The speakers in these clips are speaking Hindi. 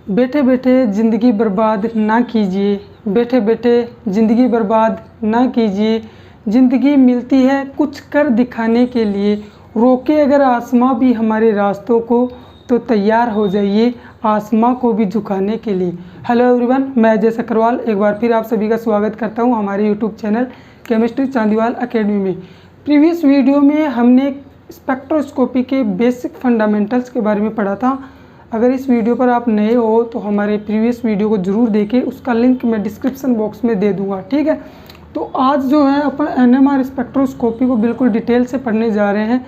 बैठे बैठे ज़िंदगी बर्बाद ना कीजिए, बैठे बैठे ज़िंदगी बर्बाद ना कीजिए। ज़िंदगी मिलती है कुछ कर दिखाने के लिए, रोके अगर आसमां भी हमारे रास्तों को तो तैयार हो जाइए आसमां को भी झुकाने के लिए। हेलो एवरीवन, मैं अजय सक्करवाल एक बार फिर आप सभी का स्वागत करता हूं हमारे YouTube channel chemistry Chandiwal academy में। प्रीवियस वीडियो में हमने स्पेक्ट्रोस्कोपी के बेसिक फंडामेंटल्स के बारे में पढ़ा था। अगर इस वीडियो पर आप नए हो तो हमारे प्रीवियस वीडियो को ज़रूर देखें, उसका लिंक मैं डिस्क्रिप्शन बॉक्स में दे दूंगा, ठीक है। तो आज जो है अपन एनएमआर स्पेक्ट्रोस्कोपी को बिल्कुल डिटेल से पढ़ने जा रहे हैं।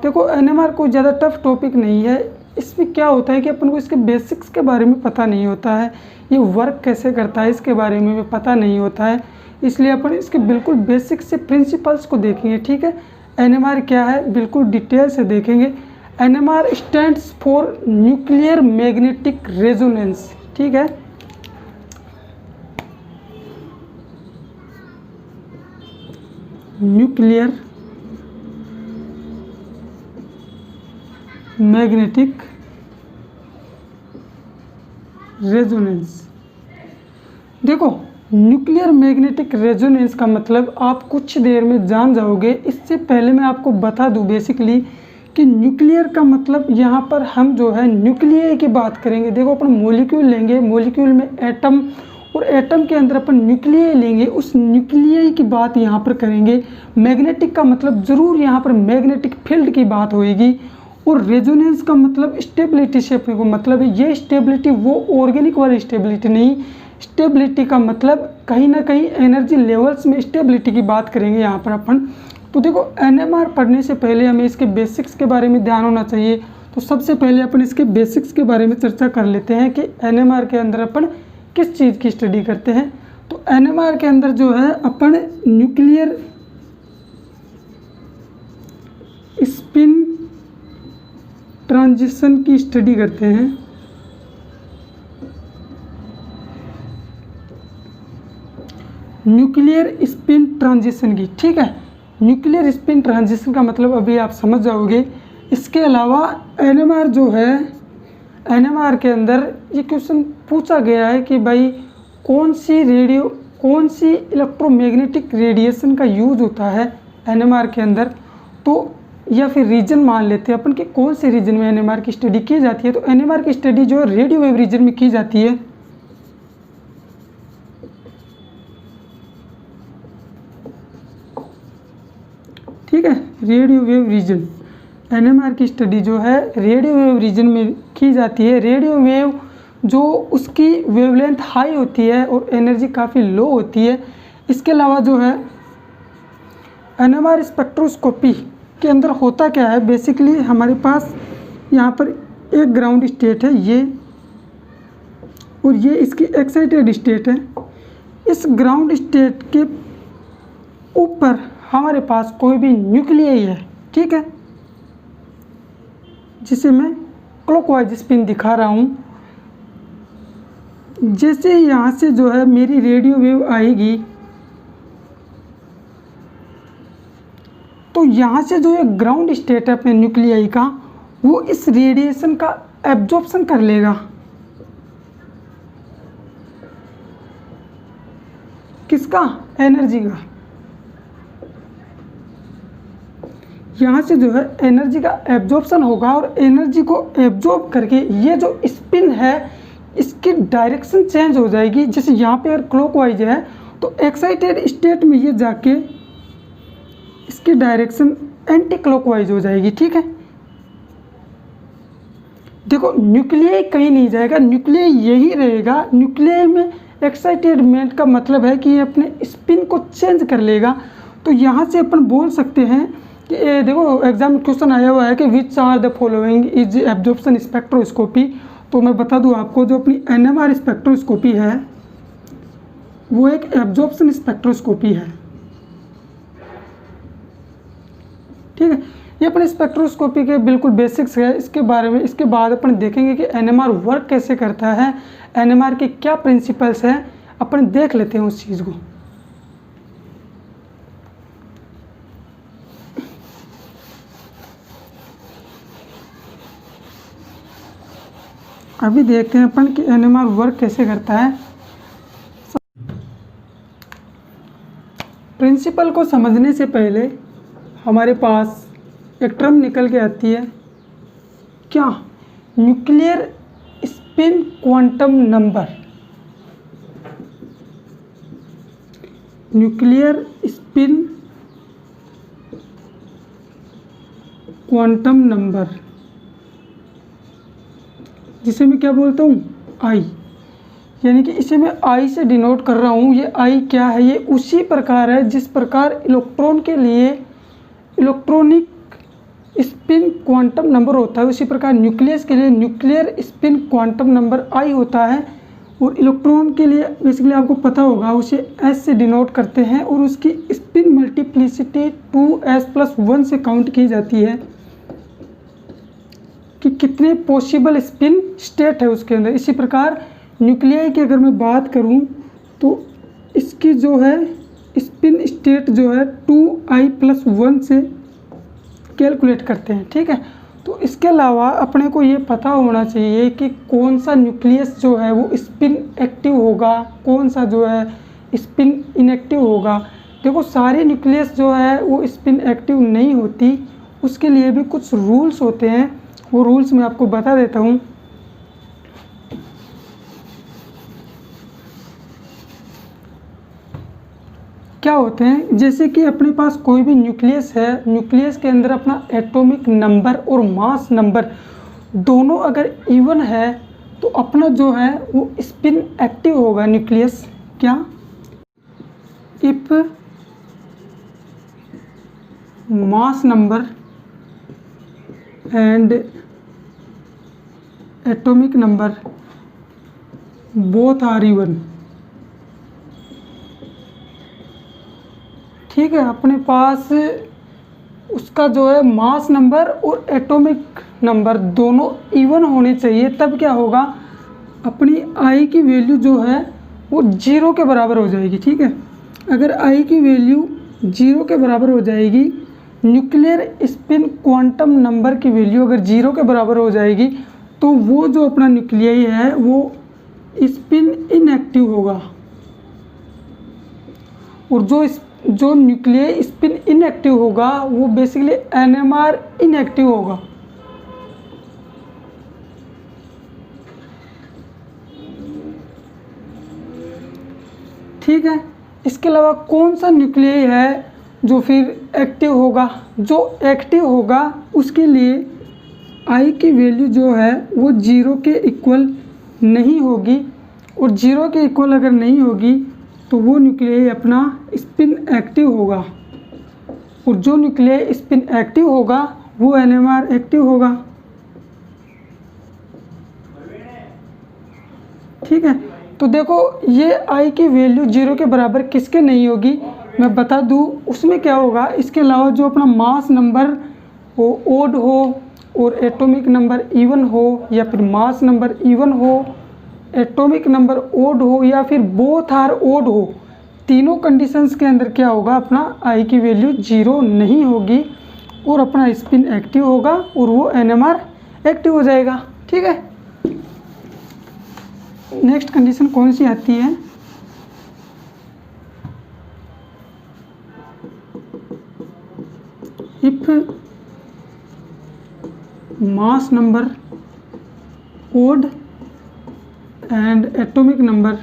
देखो, एनएमआर कोई ज़्यादा टफ टॉपिक नहीं है। इसमें क्या होता है कि अपन को इसके बेसिक्स के बारे में पता नहीं होता है, ये वर्क कैसे करता है इसके बारे में पता नहीं होता है, इसलिए अपन इसके बिल्कुल बेसिक से प्रिंसिपल्स को देखेंगे, ठीक है। एनएमआर क्या है बिल्कुल डिटेल से देखेंगे। NMR stands for nuclear magnetic resonance, ठीक है। Nuclear magnetic resonance. देखो, न्यूक्लियर मैग्नेटिक रेजोनेंस का मतलब आप कुछ देर में जान जाओगे। इससे पहले मैं आपको बता दूं बेसिकली कि न्यूक्लियर का मतलब यहाँ पर हम जो है न्यूक्लियर की बात करेंगे। देखो, अपन मॉलिक्यूल लेंगे, मॉलिक्यूल में एटम और एटम के अंदर अपन न्यूक्लियर लेंगे, उस न्यूक्लियर की बात यहाँ पर करेंगे। मैग्नेटिक का मतलब ज़रूर यहाँ पर मैग्नेटिक फील्ड की बात होएगी। और रेजोनेंस का मतलब स्टेबिलिटी से अपने को मतलब है। ये स्टेबिलिटी वो ऑर्गेनिक वाली स्टेबिलिटी नहीं, स्टेबिलिटी का मतलब कहीं ना कहीं एनर्जी लेवल्स में स्टेबिलिटी की बात करेंगे यहाँ पर अपन। तो देखो, एनएमआर पढ़ने से पहले हमें इसके बेसिक्स के बारे में ध्यान होना चाहिए। तो सबसे पहले अपन इसके बेसिक्स के बारे में चर्चा कर लेते हैं कि एनएमआर के अंदर अपन किस चीज़ की स्टडी करते हैं। तो एनएमआर के अंदर जो है अपन न्यूक्लियर स्पिन ट्रांजिशन की स्टडी करते हैं। न्यूक्लियर स्पिन ट्रांजिशन की, ठीक है। न्यूक्लियर स्पिन ट्रांजिशन का मतलब अभी आप समझ जाओगे। इसके अलावा एनएमआर जो है, एनएमआर के अंदर ये क्वेश्चन पूछा गया है कि भाई कौन सी इलेक्ट्रोमैग्नेटिक रेडिएशन का यूज होता है एनएमआर के अंदर। तो या फिर रीजन मान लेते हैं अपन कि कौन से रीजन में एनएमआर की स्टडी की जाती है। तो एनएमआर की स्टडी जो है रेडियो वेव रीजन में की जाती है, ठीक है। रेडियो वेव रीजन, एनएमआर की स्टडी जो है रेडियो वेव रीजन में की जाती है। रेडियो वेव जो उसकी वेवलेंथ हाई होती है और एनर्जी काफ़ी लो होती है। इसके अलावा जो है एनएमआर स्पेक्ट्रोस्कोपी के अंदर होता क्या है, बेसिकली हमारे पास यहाँ पर एक ग्राउंड स्टेट है ये, और ये इसकी एक्साइटेड स्टेट है। इस ग्राउंड स्टेट के ऊपर हमारे पास कोई भी न्यूक्लियस है, ठीक है, जिसे मैं क्लॉकवाइज स्पिन दिखा रहा हूँ। जैसे यहाँ से जो है मेरी रेडियो वेव आएगी, तो यहाँ से जो एक ग्राउंड स्टेट है अपने न्यूक्लियस का, वो इस रेडिएशन का एब्जॉर्प्शन कर लेगा। किसका? एनर्जी का। यहाँ से जो है एनर्जी का एब्जॉर्प्शन होगा, और एनर्जी को एब्जॉर्ब करके ये जो स्पिन है इसकी डायरेक्शन चेंज हो जाएगी। जैसे यहाँ पे अगर क्लॉकवाइज है तो एक्साइटेड स्टेट में ये जाके इसकी डायरेक्शन एंटी क्लॉकवाइज हो जाएगी, ठीक है। देखो, न्यूक्लियस कहीं नहीं जाएगा, न्यूक्लियस यही रहेगा। न्यूक्लियस में एक्साइटेडमेंट का मतलब है कि ये अपने स्पिन को चेंज कर लेगा। तो यहाँ से अपन बोल सकते हैं कि देखो, एग्जाम में क्वेश्चन आया हुआ है कि which are the following is absorption spectroscopy. तो मैं बता दूं आपको, जो अपनी एनएमआर स्पेक्ट्रोस्कोपी है वो एक एब्जॉर्प्शन स्पेक्ट्रोस्कोपी है, ठीक है। ये अपने स्पेक्ट्रोस्कोपी के बिल्कुल बेसिक्स है। इसके बारे में इसके बाद अपन देखेंगे कि एनएमआर वर्क कैसे करता है, एनएमआर के क्या प्रिंसिपल्स हैं, अपन देख लेते हैं उस चीज़ को। अभी देखते हैं अपन कि NMR वर्क कैसे करता है। प्रिंसिपल को समझने से पहले हमारे पास एक टर्म निकल के आती है, क्या? Nuclear spin quantum number. Nuclear spin quantum number, जिसे मैं क्या बोलता हूँ? आई। यानी कि इसे मैं आई से डिनोट कर रहा हूँ। ये आई क्या है? ये उसी प्रकार है जिस प्रकार इलेक्ट्रॉन के लिए इलेक्ट्रॉनिक स्पिन क्वांटम नंबर होता है, उसी प्रकार न्यूक्लियस के लिए न्यूक्लियर स्पिन क्वांटम नंबर आई होता है। और इलेक्ट्रॉन के लिए बेसिकली आपको पता होगा उसे एस से डिनोट करते हैं और उसकी स्पिन मल्टीप्लिसिटी 2s+1 से काउंट की जाती है कि कितने पॉसिबल स्पिन स्टेट है उसके अंदर। इसी प्रकार न्यूक्लियाई की अगर मैं बात करूं तो इसकी जो है स्पिन स्टेट जो है 2i+1 से कैलकुलेट करते हैं, ठीक है। तो इसके अलावा अपने को ये पता होना चाहिए कि कौन सा न्यूक्लियस जो है वो स्पिन एक्टिव होगा, कौन सा जो है स्पिन इनएक्टिव होगा। देखो सारे न्यूक्लियस जो है वो स्पिन एक्टिव नहीं होती, उसके लिए भी कुछ रूल्स होते हैं। वो रूल्स मैं आपको बता देता हूँ। क्या होते हैं, जैसे कि अपने पास कोई भी न्यूक्लियस है, न्यूक्लियस के अंदर अपना एटॉमिक नंबर और मास नंबर दोनों अगर इवन है तो अपना जो है वो स्पिन एक्टिव होगा न्यूक्लियस। क्या? If mass number and atomic number both are even, ठीक है। अपने पास उसका जो है मास नंबर और एटॉमिक नंबर दोनों इवन होने चाहिए, तब क्या होगा, अपनी आई की वैल्यू जो है वो 0 के बराबर हो जाएगी, ठीक है। अगर आई की वैल्यू 0 के बराबर हो जाएगी, न्यूक्लियर स्पिन क्वांटम नंबर की वैल्यू अगर 0 के बराबर हो जाएगी, तो वो जो अपना न्यूक्लियाई है वो स्पिन इनएक्टिव होगा। और जो न्यूक्लियाई स्पिन इनएक्टिव होगा वो बेसिकली NMR इनएक्टिव होगा। ठीक है। इसके अलावा कौन सा न्यूक्लियाई है जो फिर एक्टिव होगा? जो एक्टिव होगा उसके लिए आई की वैल्यू जो है वो 0 के इक्वल नहीं होगी, और 0 के इक्वल अगर नहीं होगी तो वो न्यूक्लियाई अपना स्पिन एक्टिव होगा, और जो न्यूक्लियाई स्पिन एक्टिव होगा वो NMR एक्टिव होगा, ठीक है। तो देखो ये आई की वैल्यू 0 के बराबर किसके नहीं होगी मैं बता दूं, उसमें क्या होगा, इसके अलावा जो अपना मास नंबर वो ओड हो और एटॉमिक नंबर इवन हो, या फिर मास नंबर इवन हो, एटॉमिक नंबर ओड हो, या फिर बोथ आर ओड हो, तीनों कंडीशंस के अंदर क्या होगा, अपना आई की वैल्यू 0 नहीं होगी और अपना स्पिन एक्टिव होगा और वो NMR एक्टिव हो जाएगा, ठीक है। नेक्स्ट कंडीशन कौन सी आती है? If mass number odd and atomic number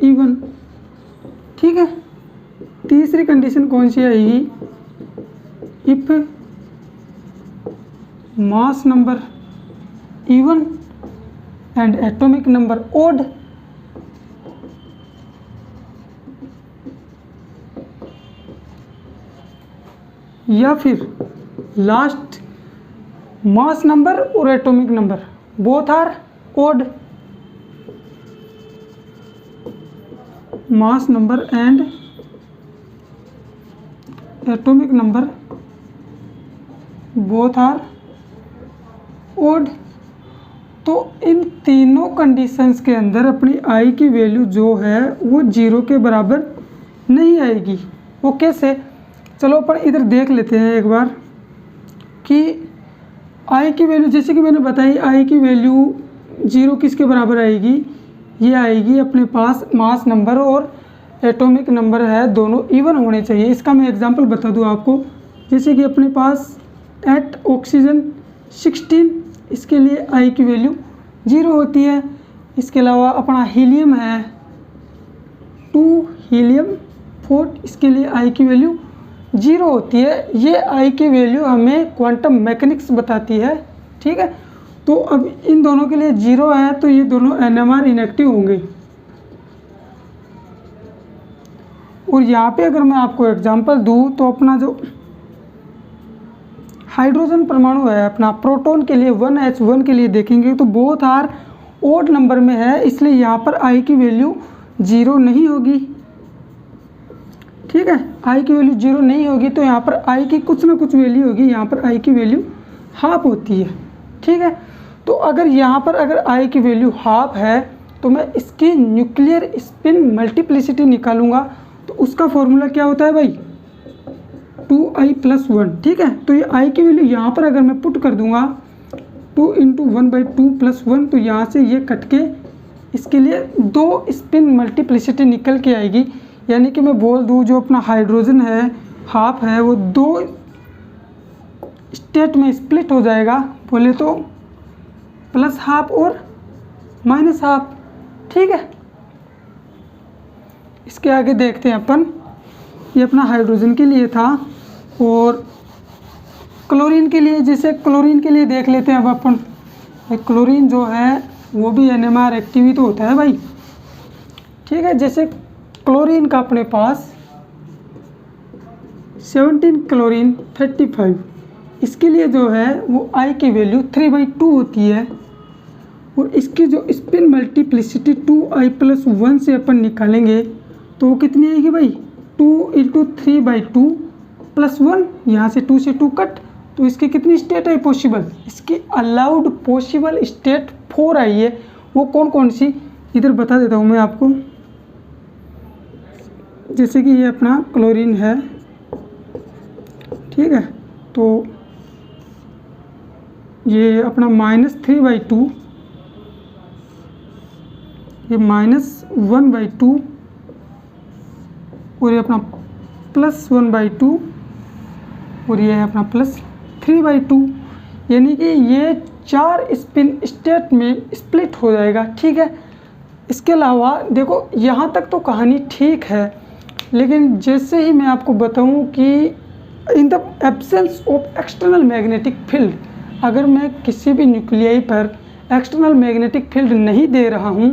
even, ठीक है। तीसरी कंडीशन कौन सी आएगी? If mass number even and atomic number odd, या फिर लास्ट मास नंबर और atomic number both are odd. Mass number and atomic number both are odd. तो इन तीनों कंडीशंस के अंदर अपनी आई की वैल्यू जो है वो 0 के बराबर नहीं आएगी। वो कैसे? चलो अपन इधर देख लेते हैं एक बार कि आई की वैल्यू जैसे कि मैंने बताई, आई की वैल्यू 0 किसके बराबर आएगी, ये आएगी अपने पास मास नंबर और एटॉमिक नंबर है दोनों इवन होने चाहिए। इसका मैं एग्जांपल बता दूं आपको, जैसे कि अपने पास एट ऑक्सीजन 16, इसके लिए आई की वैल्यू 0 होती है। इसके अलावा अपना हीलियम है 2, हीलियम 4, इसके लिए आई की वैल्यू 0 होती है। ये आई की वैल्यू हमें क्वांटम मैकेनिक्स बताती है, ठीक है। तो अब इन दोनों के लिए 0 है तो ये दोनों NMR इनएक्टिव होंगे। और यहाँ पे अगर मैं आपको एग्जांपल दूँ तो अपना जो हाइड्रोजन परमाणु है अपना प्रोटॉन के लिए 1H1 के लिए देखेंगे तो बोथ आर ओड नंबर में है, इसलिए यहाँ पर आई की वैल्यू 0 नहीं होगी, ठीक है। आई की वैल्यू 0 नहीं होगी तो यहाँ पर आई की कुछ ना कुछ वैल्यू होगी, यहाँ पर आई की वैल्यू हाफ होती है, ठीक है। तो अगर यहाँ पर अगर आई की वैल्यू हाफ है तो मैं इसकी न्यूक्लियर स्पिन मल्टीप्लिसिटी निकालूंगा, तो उसका फॉर्मूला क्या होता है भाई, 2i+1, ठीक है। तो ये आई की वैल्यू यहाँ पर अगर मैं पुट कर दूंगा 2 × 1/2+1, तो यहाँ से ये कट के इसके लिए 2 स्पिन मल्टीप्लिसिटी निकल के आएगी। यानी कि मैं बोल दूँ जो अपना हाइड्रोजन है हाफ है वो 2 स्टेट में स्प्लिट हो जाएगा, बोले तो +½ और -½ ठीक है। इसके आगे देखते हैं अपन, ये अपना हाइड्रोजन के लिए था। और क्लोरीन के लिए, जैसे क्लोरीन के लिए देख लेते हैं अब अपन। क्लोरीन जो है वो भी NMR एक्टिव ही तो होता है भाई, ठीक है। जैसे क्लोरीन का अपने पास 17 क्लोरीन 35, इसके लिए जो है वो आई की वैल्यू 3/2 होती है। और इसकी जो स्पिन मल्टीप्लिसिटी 2i+1 से अपन निकालेंगे तो वो कितनी आएगी भाई, 2 × 3/2+1, यहाँ से 2 से 2 कट, तो इसकी कितनी स्टेट है पॉसिबल, इसकी अलाउड पॉसिबल स्टेट 4 आई है। वो कौन कौन सी इधर बता देता हूँ मैं आपको। जैसे कि ये अपना क्लोरीन है, ठीक है। तो ये अपना -3/2, ये -1/2 और ये अपना +1/2 और ये है अपना +3/2, यानी कि ये 4 स्पिन स्टेट में स्प्लिट हो जाएगा, ठीक है। इसके अलावा देखो यहाँ तक तो कहानी ठीक है, लेकिन जैसे ही मैं आपको बताऊँ कि in the absence of external magnetic field, अगर मैं किसी भी न्यूक्लियाई पर एक्सटर्नल मैग्नेटिक फील्ड नहीं दे रहा हूँ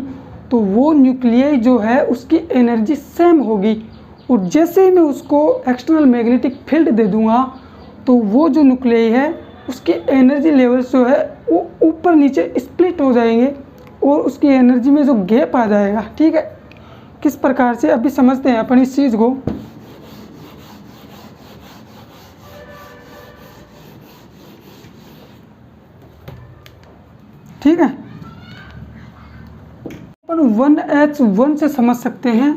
तो वो न्यूक्लियाई जो है उसकी एनर्जी सेम होगी। और जैसे ही मैं उसको एक्सटर्नल मैग्नेटिक फील्ड दे दूँगा तो वो जो न्यूक्लियाई है उसकी एनर्जी लेवल्स जो है वो ऊपर नीचे स्प्लिट हो जाएंगे और उसकी एनर्जी में जो गैप आ जाएगा, ठीक है। किस प्रकार से अभी समझते हैं अपन इस चीज़ को। ठीक है, अपन 1H1 से समझ सकते हैं,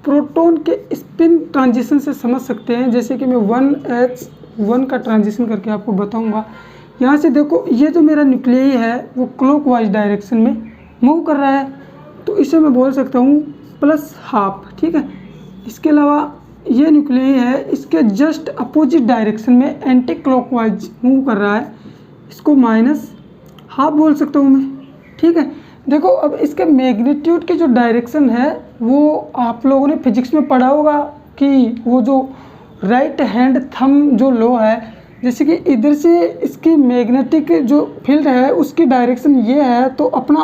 प्रोटॉन के स्पिन ट्रांजिशन से समझ सकते हैं। जैसे कि मैं 1H1 का ट्रांजिशन करके आपको बताऊंगा। यहाँ से देखो ये जो मेरा न्यूक्लियाई है वो क्लॉकवाइज डायरेक्शन में मूव कर रहा है, तो इसे मैं बोल सकता हूँ +½ ठीक है। इसके अलावा ये न्यूक्लियाई है इसके जस्ट अपोजिट डायरेक्शन में एंटी क्लॉकवाइज मूव कर रहा है, इसको -½ बोल सकता हूँ मैं, ठीक है। देखो अब इसके मैग्नीट्यूड की जो डायरेक्शन है वो आप लोगों ने फिजिक्स में पढ़ा होगा कि वो जो राइट हैंड थंब जो लॉ है, जैसे कि इधर से इसकी मैग्नेटिक जो फील्ड है उसकी डायरेक्शन ये है, तो अपना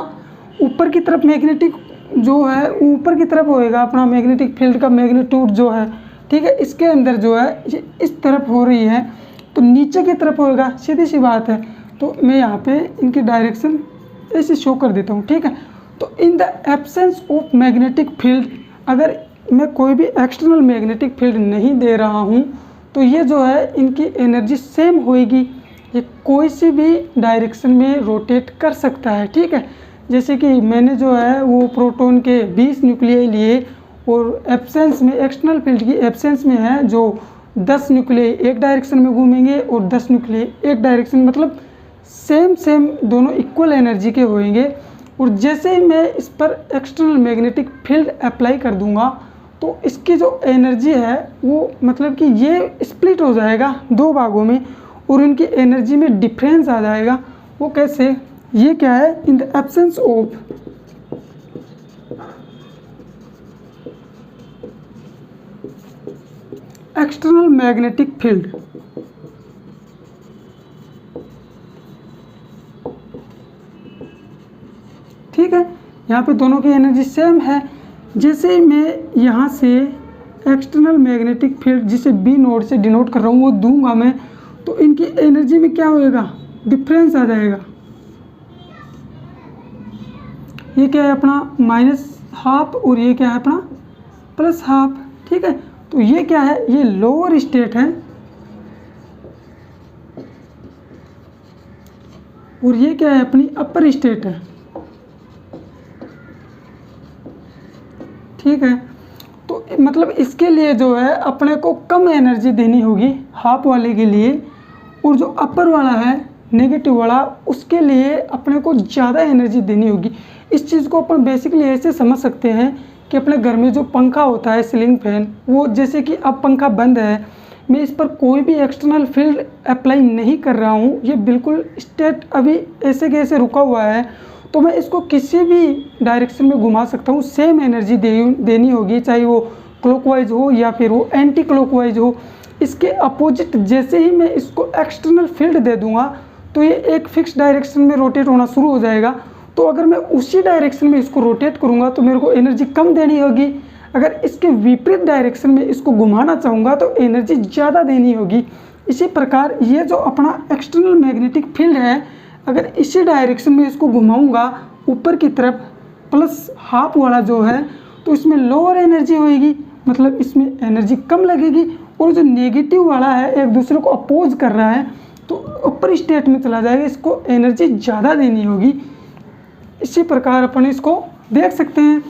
ऊपर की तरफ मैग्नेटिक जो है ऊपर की तरफ होएगा अपना मैग्नेटिक फील्ड का मैग्नीट्यूड जो है, ठीक है। इसके अंदर जो है ये इस तरफ हो रही है तो नीचे की तरफ होएगा, सीधी सी बात है। तो मैं यहाँ पे इनकी डायरेक्शन ऐसे शो कर देता हूँ, ठीक है। तो in the absence of magnetic field, अगर मैं कोई भी एक्सटर्नल मैग्नेटिक फील्ड नहीं दे रहा हूँ तो ये जो है इनकी एनर्जी सेम होएगी, ये कोई सी भी डायरेक्शन में रोटेट कर सकता है, ठीक है। जैसे कि मैंने जो है वो प्रोटॉन के 20 न्यूक्लियाई लिए और एब्सेंस में एक्सटर्नल फील्ड की एब्सेंस में है जो 10 न्यूक्लियाई एक डायरेक्शन में घूमेंगे और 10 न्यूक्लियाई एक डायरेक्शन, मतलब सेम दोनों इक्वल एनर्जी के होंगे। और जैसे ही मैं इस पर एक्सटर्नल मैग्नेटिक फील्ड अप्लाई कर दूंगा तो इसकी जो एनर्जी है वो मतलब कि ये स्प्लिट हो जाएगा 2 भागों में और इनकी एनर्जी में डिफरेंस आ जाएगा। वो कैसे, ये क्या है, in the absence of external magnetic field, ठीक है, यहाँ पे दोनों की एनर्जी सेम है। जैसे ही मैं यहाँ से एक्सटर्नल मैग्नेटिक फील्ड जिसे बी नोड से डिनोट कर रहा हूँ वो दूंगा मैं, तो इनकी एनर्जी में क्या होएगा, डिफरेंस आ जाएगा। ये क्या है अपना -12 और ये क्या है अपना +12, ठीक है। तो ये क्या है, ये लोअर स्टेट है और ये क्या है अपनी अपर स्टेट है, ठीक है। तो मतलब इसके लिए जो है अपने को कम एनर्जी देनी होगी हाफ वाले के लिए, और जो अपर वाला है नेगेटिव वाला उसके लिए अपने को ज़्यादा एनर्जी देनी होगी। इस चीज़ को अपन बेसिकली ऐसे समझ सकते हैं कि अपने घर में जो पंखा होता है सीलिंग फैन, वो जैसे कि अब पंखा बंद है, मैं इस पर कोई भी एक्सटर्नल फील्ड अप्लाई नहीं कर रहा हूँ, ये बिल्कुल स्टेट अभी ऐसे के ऐसे रुका हुआ है, तो मैं इसको किसी भी डायरेक्शन में घुमा सकता हूँ, सेम एनर्जी देनी होगी, चाहे वो क्लॉकवाइज हो या फिर वो एंटी क्लॉकवाइज हो। इसके अपोजिट जैसे ही मैं इसको एक्सटर्नल फील्ड दे दूंगा तो ये एक फिक्स डायरेक्शन में रोटेट होना शुरू हो जाएगा। तो अगर मैं उसी डायरेक्शन में इसको रोटेट करूंगा तो मेरे को एनर्जी कम देनी होगी, अगर इसके विपरीत डायरेक्शन में इसको घुमाना चाहूँगा तो एनर्जी ज़्यादा देनी होगी। इसी प्रकार ये जो अपना एक्सटर्नल मैग्नेटिक फील्ड है, अगर इसी डायरेक्शन में इसको घुमाऊंगा ऊपर की तरफ +12 वाला जो है, तो इसमें लोअर एनर्जी होएगी, मतलब इसमें एनर्जी कम लगेगी, और जो नेगेटिव वाला है एक दूसरे को अपोज कर रहा है तो ऊपर स्टेट में चला जाएगा, इसको एनर्जी ज़्यादा देनी होगी। इसी प्रकार अपन इसको देख सकते हैं।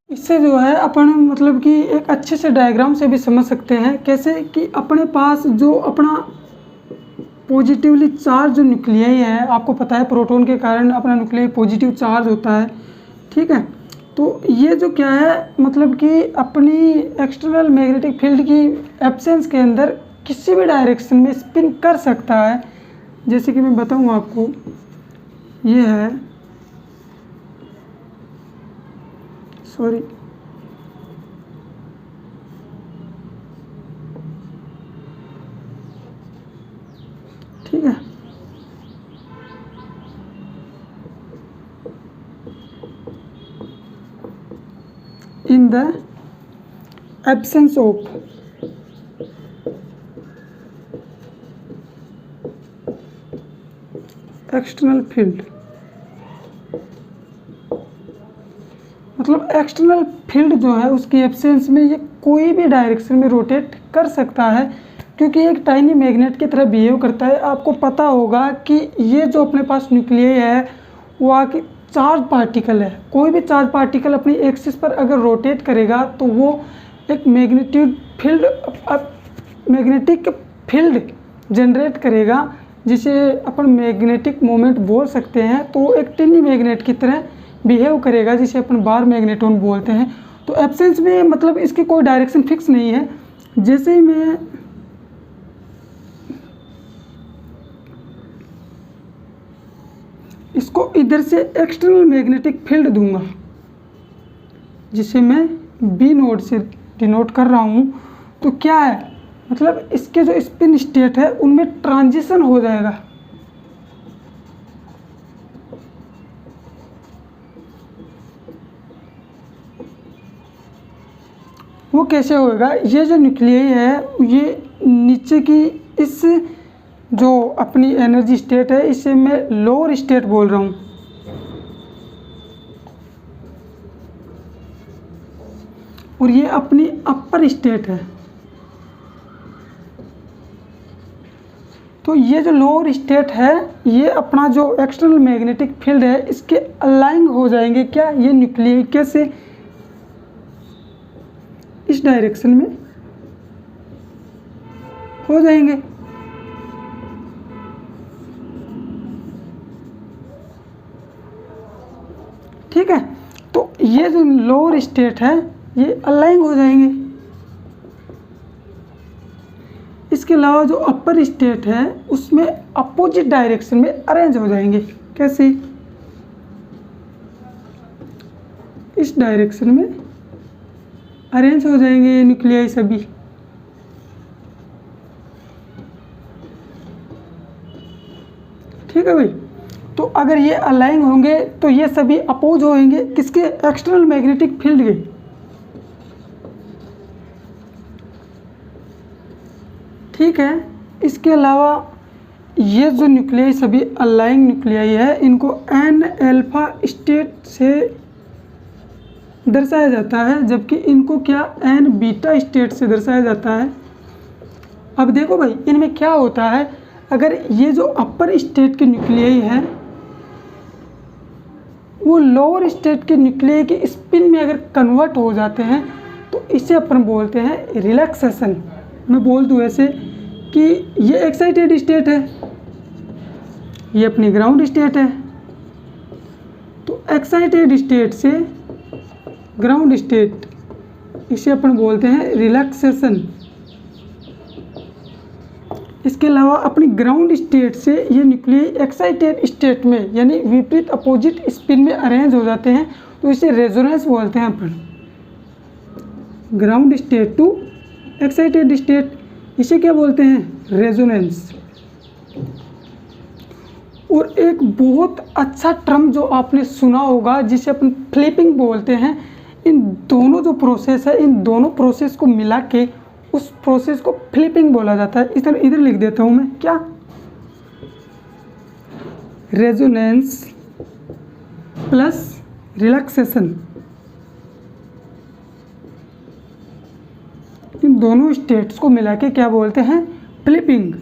इससे जो है अपन मतलब कि एक अच्छे से डायग्राम से भी समझ सकते हैं, कैसे कि अपने पास जो अपना पॉजिटिवली चार्ज जो न्यूक्लियाई है, आपको पता है प्रोटॉन के कारण अपना न्यूक्लियाई पॉजिटिव चार्ज होता है, ठीक है। तो ये जो क्या है मतलब कि अपनी एक्सटर्नल मैग्नेटिक फील्ड की एब्सेंस के अंदर किसी भी डायरेक्शन में स्पिन कर सकता है। जैसे कि मैं बताऊँ आपको, ये है सॉरी ठीक है, in the absence of external field, मतलब एक्सटर्नल फील्ड जो है उसकी एब्सेंस में ये कोई भी डायरेक्शन में रोटेट कर सकता है, क्योंकि एक टाइनी मैग्नेट की तरह बिहेव करता है। आपको पता होगा कि ये जो अपने पास न्यूक्लियाई है वो आके चार्ज पार्टिकल है, कोई भी चार्ज पार्टिकल अपनी एक्सिस पर अगर रोटेट करेगा तो वो एक मैग्नेटिक फील्ड जनरेट करेगा, जिसे अपन मैग्नेटिक मोमेंट बोल सकते हैं। तो वो एक टिनी मैग्नेट की तरह बिहेव करेगा, जिसे अपन बार मैग्नेटोन बोलते हैं। तो एब्सेंस में मतलब इसकी कोई डायरेक्शन फिक्स नहीं है। जैसे ही मैं इसको इधर से एक्सटर्नल मैग्नेटिक फील्ड दूंगा, जिसे मैं बी नोड से डिनोट कर रहा हूँ, तो क्या है मतलब इसके जो स्पिन स्टेट है उनमें ट्रांजिशन हो जाएगा। वो कैसे होएगा, ये जो न्यूक्लियाई है ये नीचे की इस जो अपनी एनर्जी स्टेट है इसे मैं लोअर स्टेट बोल रहा हूँ, और ये अपनी अपर स्टेट है। तो ये जो लोअर स्टेट है ये अपना जो एक्सटर्नल मैग्नेटिक फील्ड है इसके अलाइन हो जाएंगे क्या, ये न्यूक्लियाई कैसे, इस डायरेक्शन में हो जाएंगे। ठीक है, तो ये जो लोअर स्टेट है ये अलाइन हो जाएंगे। इसके अलावा जो अपर स्टेट है उसमें अपोजिट डायरेक्शन में अरेंज हो जाएंगे। कैसे, इस डायरेक्शन में अरेंज हो जाएंगे न्यूक्लियाई सभी। ठीक है भाई, तो अगर ये अलाइन होंगे तो ये सभी अपोज होंगे किसके, एक्सटर्नल मैग्नेटिक फील्ड के। ठीक है, इसके अलावा ये जो न्यूक्लियाई सभी अलाइन न्यूक्लियाई है इनको एन अल्फा स्टेट से दर्शाया जाता है, जबकि इनको क्या एन बीटा स्टेट से दर्शाया जाता है। अब देखो भाई इनमें क्या होता है, अगर ये जो अपर स्टेट के न्यूक्लियाई है वो लोअर स्टेट के न्यूक्लियाई के स्पिन में अगर कन्वर्ट हो जाते हैं तो इसे अपन बोलते हैं रिलैक्सेशन। मैं बोल दूँ ऐसे कि ये एक्साइटेड स्टेट है, ये अपनी ग्राउंड स्टेट है, तो एक्साइटेड स्टेट से ग्राउंड स्टेट इसे अपन बोलते हैं रिलैक्सेशन। इसके अलावा अपनी ग्राउंड स्टेट से ये न्यूक्लियाई एक्साइटेड स्टेट में यानी विपरीत अपोजिट स्पिन में अरेंज हो जाते हैं, तो इसे रेजोनेंस बोलते हैं अपन। Ground state to excited state, इसे क्या बोलते हैं, रेजोनेंस। और एक बहुत अच्छा टर्म जो आपने सुना होगा जिसे अपन फ्लिपिंग बोलते हैं, इन दोनों जो प्रोसेस है इन दोनों प्रोसेस को मिला के उस प्रोसेस को फ्लिपिंग बोला जाता है। इधर लिख देता हूं मैं, क्या, रेजोनेंस प्लस रिलैक्सेशन, इन दोनों स्टेट्स को मिला के क्या बोलते हैं, फ्लिपिंग।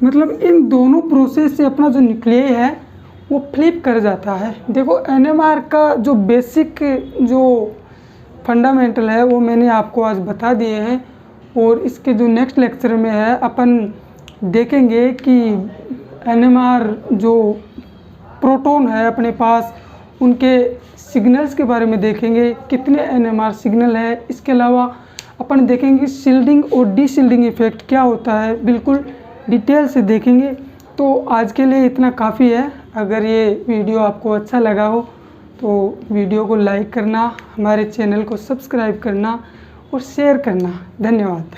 मतलब इन दोनों प्रोसेस से अपना जो न्यूक्लियाई है वो फ्लिप कर जाता है। देखो एनएमआर का जो बेसिक जो फंडामेंटल है वो मैंने आपको आज बता दिए हैं, और इसके जो नेक्स्ट लेक्चर में है अपन देखेंगे कि एनएमआर जो प्रोटॉन है अपने पास उनके सिग्नल्स के बारे में देखेंगे, कितने एनएमआर सिग्नल है। इसके अलावा अपन देखेंगे शील्डिंग और डीशील्डिंग इफेक्ट क्या होता है, बिल्कुल डिटेल से देखेंगे। तो आज के लिए इतना काफ़ी है। अगर ये वीडियो आपको अच्छा लगा हो तो वीडियो को लाइक करना, हमारे चैनल को सब्सक्राइब करना और शेयर करना। धन्यवाद।